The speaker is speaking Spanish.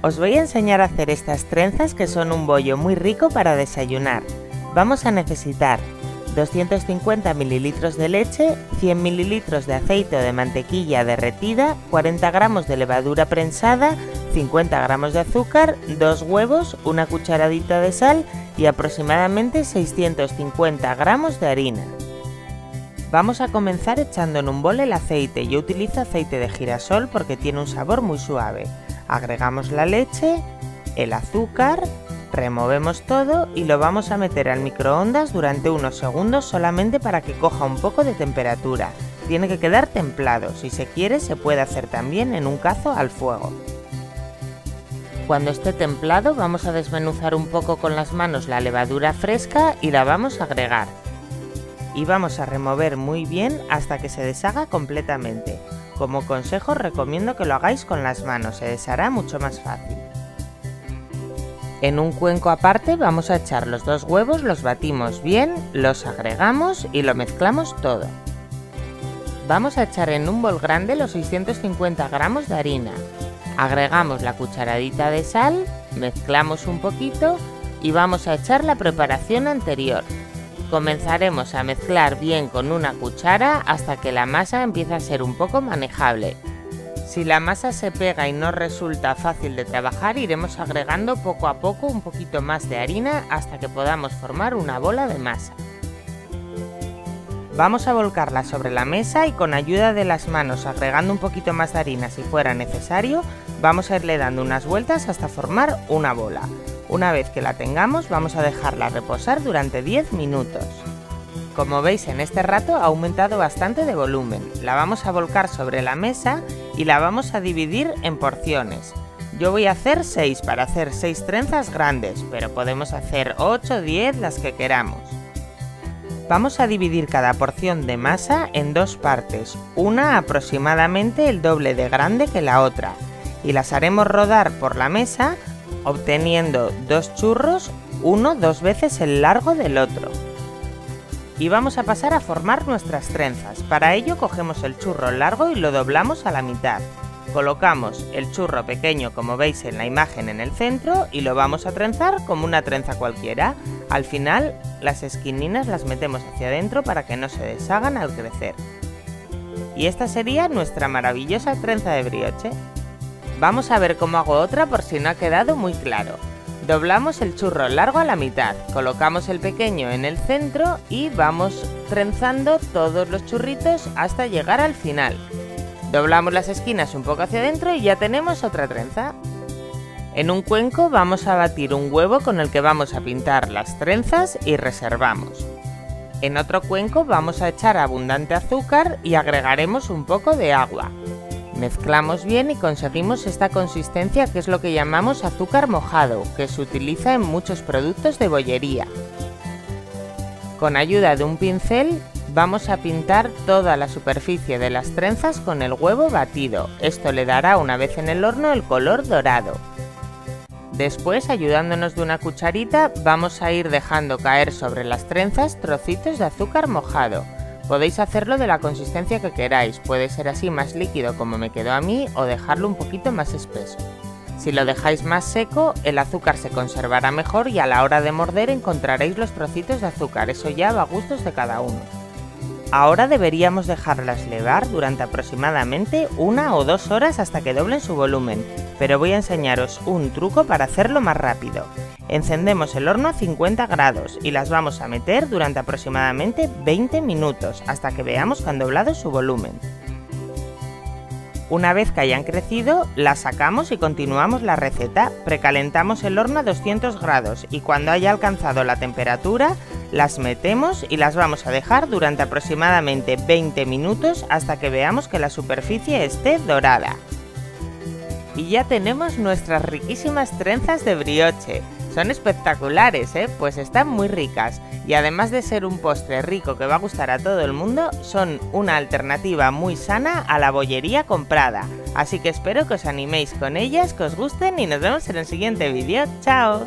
Os voy a enseñar a hacer estas trenzas que son un bollo muy rico para desayunar. Vamos a necesitar 250 ml de leche, 100 ml de aceite o de mantequilla derretida, 40 gramos de levadura prensada, 50 gramos de azúcar, 2 huevos, una cucharadita de sal y aproximadamente 650 gramos de harina. Vamos a comenzar echando en un bol el aceite. Yo utilizo aceite de girasol porque tiene un sabor muy suave. Agregamos la leche, el azúcar, removemos todo y lo vamos a meter al microondas durante unos segundos solamente para que coja un poco de temperatura. Tiene que quedar templado, si se quiere se puede hacer también en un cazo al fuego. Cuando esté templado vamos a desmenuzar un poco con las manos la levadura fresca y la vamos a agregar. Y vamos a remover muy bien hasta que se deshaga completamente. Como consejo recomiendo que lo hagáis con las manos, se deshará mucho más fácil. En un cuenco aparte vamos a echar los 2 huevos, los batimos bien, los agregamos y lo mezclamos todo. Vamos a echar en un bol grande los 650 gramos de harina. Agregamos la cucharadita de sal, mezclamos un poquito y vamos a echar la preparación anterior. Comenzaremos a mezclar bien con una cuchara hasta que la masa empiece a ser un poco manejable. Si la masa se pega y no resulta fácil de trabajar, iremos agregando poco a poco un poquito más de harina hasta que podamos formar una bola de masa. Vamos a volcarla sobre la mesa y con ayuda de las manos, agregando un poquito más de harina si fuera necesario, vamos a irle dando unas vueltas hasta formar una bola. Una vez que la tengamos, vamos a dejarla reposar durante 10 minutos. Como veis, en este rato ha aumentado bastante de volumen. La vamos a volcar sobre la mesa y la vamos a dividir en porciones. Yo voy a hacer 6 para hacer 6 trenzas grandes, pero podemos hacer 8 o 10 las que queramos. Vamos a dividir cada porción de masa en 2 partes, una aproximadamente el doble de grande que la otra, y las haremos rodar por la mesa, obteniendo 2 churros, uno 2 veces el largo del otro. Y vamos a pasar a formar nuestras trenzas. Para ello cogemos el churro largo y lo doblamos a la mitad. Colocamos el churro pequeño, como veis en la imagen, en el centro y lo vamos a trenzar como una trenza cualquiera. Al final las esquininas las metemos hacia adentro para que no se deshagan al crecer. Y esta sería nuestra maravillosa trenza de brioche. Vamos a ver cómo hago otra por si no ha quedado muy claro. Doblamos el churro largo a la mitad, colocamos el pequeño en el centro y vamos trenzando todos los churritos hasta llegar al final. Doblamos las esquinas un poco hacia adentro y ya tenemos otra trenza. En un cuenco vamos a batir un huevo con el que vamos a pintar las trenzas y reservamos. En otro cuenco vamos a echar abundante azúcar y agregaremos un poco de agua. Mezclamos bien y conseguimos esta consistencia que es lo que llamamos azúcar mojado, que se utiliza en muchos productos de bollería. Con ayuda de un pincel vamos a pintar toda la superficie de las trenzas con el huevo batido. Esto le dará una vez en el horno el color dorado. Después, ayudándonos de una cucharita, vamos a ir dejando caer sobre las trenzas trocitos de azúcar mojado. Podéis hacerlo de la consistencia que queráis, puede ser así más líquido como me quedó a mí o dejarlo un poquito más espeso. Si lo dejáis más seco, el azúcar se conservará mejor y a la hora de morder encontraréis los trocitos de azúcar, eso ya va a gustos de cada uno. Ahora deberíamos dejarlas levar durante aproximadamente 1 o 2 horas hasta que doblen su volumen, pero voy a enseñaros un truco para hacerlo más rápido. Encendemos el horno a 50 grados y las vamos a meter durante aproximadamente 20 minutos hasta que veamos que han doblado su volumen. Una vez que hayan crecido, las sacamos y continuamos la receta. Precalentamos el horno a 200 grados y cuando haya alcanzado la temperatura, las metemos y las vamos a dejar durante aproximadamente 20 minutos hasta que veamos que la superficie esté dorada. Y ya tenemos nuestras riquísimas trenzas de brioche. Son espectaculares, pues están muy ricas y además de ser un postre rico que va a gustar a todo el mundo, son una alternativa muy sana a la bollería comprada. Así que espero que os animéis con ellas, que os gusten y nos vemos en el siguiente vídeo. ¡Chao!